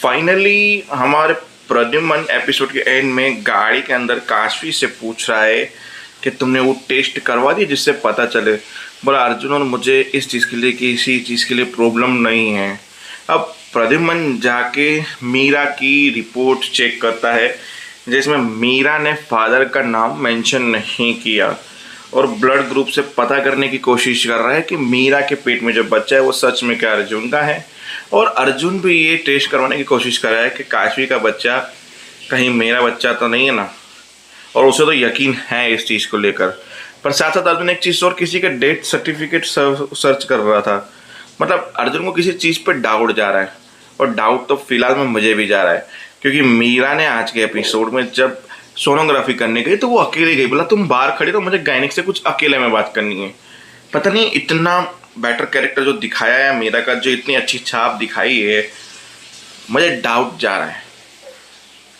Finally हमारे Pradyumna episode के and में गाड़ी के अंदर काशवी से पूछ रहा है कि तुमने वो टेस्ट करवा दी जिससे पता चले। बोला अर्जुन और मुझे इस चीज़ के लिए किसी चीज़ के लिए प्रॉब्लम नहीं है। अब प्रद्युम्न जाके मीरा की रिपोर्ट चेक करता है जिसमें मीरा ने फादर का नाम मेंशन नहीं किया और ब्लड ग्रुप से पता करने की कोशिश कर रहा है कि मीरा के पेट में जो बच्चा है वो सच में क्या अर्जुन का है। और अर्जुन भी ये टेस्ट करवाने की कोशिश कर रहा है कि काशवी का बच्चा कहीं मेरा बच्चा तो नहीं है ना, और उसे तो यकीन है इस चीज़ को लेकर। पर साथ साथ अर्जुन एक चीज़ और, किसी का डेथ सर्टिफिकेट सर्च कर रहा था। मतलब अर्जुन को किसी चीज़ पर डाउट जा रहा है, और डाउट तो फिलहाल में मुझे भी जा रहा है क्योंकि मीरा ने आज के एपिसोड में जब सोनोग्राफी करने गई तो वो अकेले गई। बोला तुम बाहर खड़ी तो मुझे गायनिक से कुछ अकेले में बात करनी है। पता नहीं इतना बेटर कैरेक्टर जो दिखाया है मीरा का, जो इतनी अच्छी छाप दिखाई है, मुझे डाउट जा रहा है।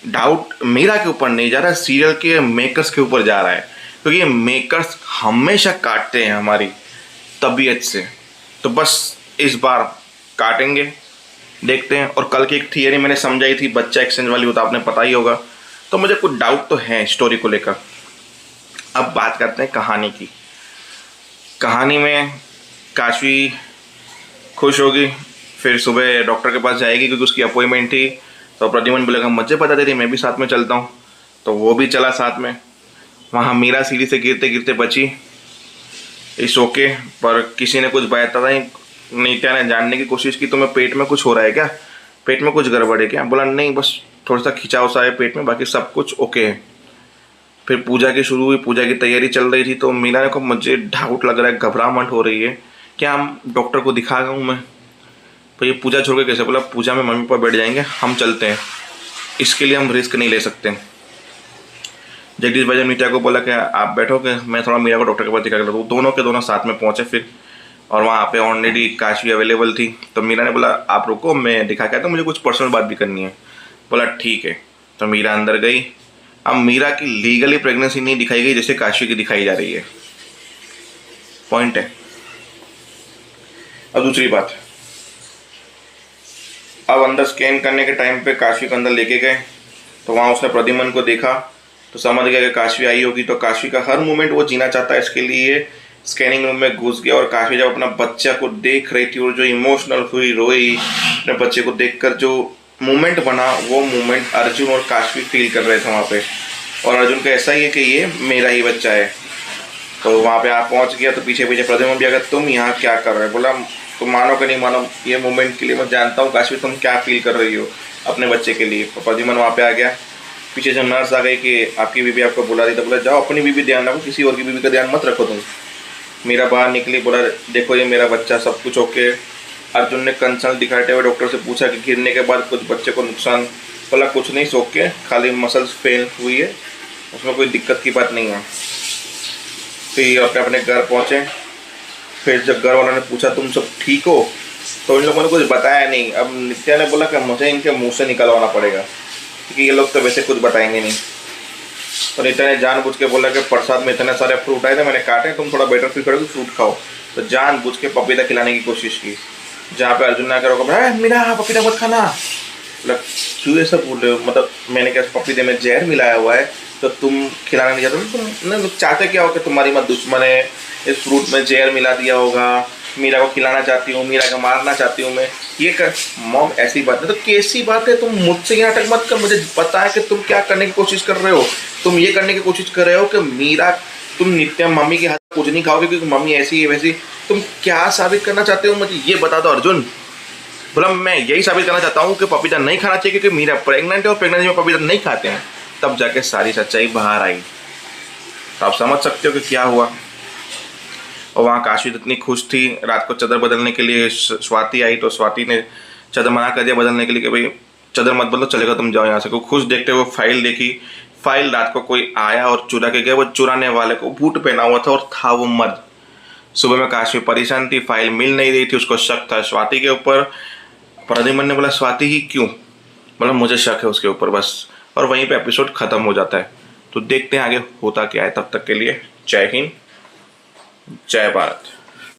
डाउट मीरा के ऊपर नहीं जा रहा है, सीरियल के मेकर्स के ऊपर जा रहा है, क्योंकि ये मेकर्स हमेशा काटते हैं हमारी तबीयत से। तो बस इस बार काटेंगे, देखते हैं। और कल की एक थियरी मैंने समझाई थी बच्चा एक्सचेंज वाली, वो तो आपने पता ही होगा। तो मुझे कुछ डाउट तो है स्टोरी को लेकर। अब बात करते हैं कहानी की। कहानी में काशवी खुश होगी, फिर सुबह डॉक्टर के पास जाएगी क्योंकि उसकी अपॉइंटमेंट थी। तो प्रद्युम्न बोलेगा मुझे पता थी मैं भी साथ में चलता हूँ, तो वो भी चला साथ में। वहाँ मीरा सीढ़ी से गिरते गिरते बची, इस ओके। पर किसी ने कुछ बताया नहीं, नित्या ने जानने की कोशिश की तुम्हें पेट में कुछ हो रहा है क्या, पेट में कुछ गड़बड़ है क्या। बोला नहीं, बस थोड़ा सा खिंचाव सा है पेट में, बाकी सब कुछ ओके है। फिर पूजा की शुरू हुई, पूजा की तैयारी चल रही थी। तो मीरा को मुझे डाउट लग रहा है, घबराहट हो रही है, क्या हम डॉक्टर को दिखा गया हूँ मैं। तो ये पूजा छोड़ के कैसे। बोला पूजा में मम्मी पापा बैठ जाएंगे, हम चलते हैं, इसके लिए हम रिस्क नहीं ले सकते। जगदीश भाई नीता को बोला कि आप बैठो कि मैं थोड़ा मीरा को डॉक्टर के पास दिखा कर। दोनों के दोनों साथ में पहुँचे फिर, और वहाँ पे ऑलरेडी काशवी अवेलेबल थी। तो मीरा ने बोला आप रुको, मैं दिखा के आता हूँ, मुझे कुछ पर्सनल बात भी करनी है। बोला ठीक है। तो मीरा अंदर गई। अब मीरा की लीगली प्रेगनेंसी नहीं दिखाई गई जैसे काशवी की दिखाई जा रही है, पॉइंट है। अब दूसरी बात, अब अंदर स्कैन करने के टाइम पे काशवी को अंदर लेके गए, तो वहाँ उसने प्रद्युम्न को देखा तो समझ गया कि काशवी आई होगी। तो काशवी का हर मोमेंट वो जीना चाहता है, इसके लिए स्कैनिंग रूम में घुस गया। और काशवी जब अपना बच्चा को देख रही थी और जो इमोशनल हुई, रोई, अपने बच्चे को देखकर जो मोमेंट बना, वो मोमेंट अर्जुन और काशवी फील कर रहे थे वहाँ पे। और अर्जुन का ऐसा ही है कि ये मेरा ही बच्चा है। तो वहाँ पे आप पहुँच गया तो पीछे पीछे प्रद्युम्न भी, अगर तुम यहाँ क्या कर रहे हो। बोला तुम मानो कि नहीं मानो, ये मोमेंट के लिए मैं जानता हूँ काशवी तुम क्या फील कर रही हो अपने बच्चे के लिए। तो प्रद्युम्न वहाँ पे आ गया। पीछे जब नर्स आ गई कि आपकी बीबी आपको बुला रही, तो बोला जाओ अपनी बीबी ध्यान रखो, किसी और की बीबी का ध्यान मत रखो तुम। मीरा बाहर निकली, बोला देखो ये मेरा बच्चा, सब कुछ ओके। अर्जुन ने कंसर्न दिखाते हुए डॉक्टर से पूछा कि गिरने के बाद कुछ बच्चे को नुकसान। बोला कुछ नहीं, सो के खाली मसल्स फेल हुई है, उसमें कोई दिक्कत की बात नहीं है। फिर अपने अपने घर पहुँचे। फिर जब घर वालों ने पूछा तुम सब ठीक हो, तो इन लोगों ने कुछ बताया नहीं। अब नित्या ने बोला कि मुझे इनके मुंह से निकलवाना पड़ेगा क्योंकि ये लोग तो वैसे कुछ बताएंगे नहीं। तो नित्या ने जानबूझ के बोला कि प्रसाद में इतने सारे फ्रूट आए थे, मैंने काटे, तुम थोड़ा बेटर फील करोगे, फ्रूट खाओ। तो जानबूझ के पपीता खिलाने की कोशिश की, जहाँ पे अर्जुन ने आकर रोका, मेरा पपीता मत खाना। मतलब क्यों ऐसा बोल रहे हो, मतलब मैंने क्या पपीते में जहर मिलाया हुआ है तो तुम खिलाना नहीं चाहते। तुम चाहते क्या हो कि तुम्हारी मत दुश्मन है, इस फ्रूट में जहर मिला दिया होगा, मीरा को खिलाना चाहती हूँ, मीरा को मारना चाहती हूँ मैं, ये कर। मॉम ऐसी बात है तो कैसी बात है, तुम मुझसे ये नाटक मत कर। मुझे पता है कि तुम क्या करने की कोशिश कर रहे हो। तुम ये करने की कोशिश कर रहे हो कि मीरा, तुम नित्या मम्मी के हाथ कुछ नहीं खाओगे क्योंकि मम्मी ऐसी है वैसी। तुम क्या साबित करना चाहते हो मुझे ये बता दो अर्जुन। बोला मैं यही साबित करना चाहता हूँ कि पपीता नहीं खाना चाहिए क्योंकि मीरा प्रेग्नेंट है और प्रेगनेंसी में पपीता नहीं खाते हैं। तब जाके सारी सच्चाई बाहर आई। तो आप समझ सकते हो कि क्या हुआ। और वहाँ काशवी इतनी खुश थी, रात को चादर बदलने के लिए स्वाति आई तो स्वाति ने चादर मना कर दिया बदलने के लिए कि भाई चादर मत बदलो, चलेगा तुम जाओ यहाँ से। को खुश देखते हुए फाइल देखी। फाइल रात को कोई आया और चुरा के गया। वो चुराने वाले को बूट पहना हुआ था और था वो मर्द। सुबह में काशवी परेशान थी, फाइल मिल नहीं रही थी, उसको शक था स्वाति के ऊपर। प्रद्युम्न ने बोला स्वाति ही क्यों। बोला मुझे शक है उसके ऊपर, बस। और वहीं पे एपिसोड खत्म हो जाता है। तो देखते हैं आगे होता क्या है। तब तक के लिए जय हिंद, जय भारत।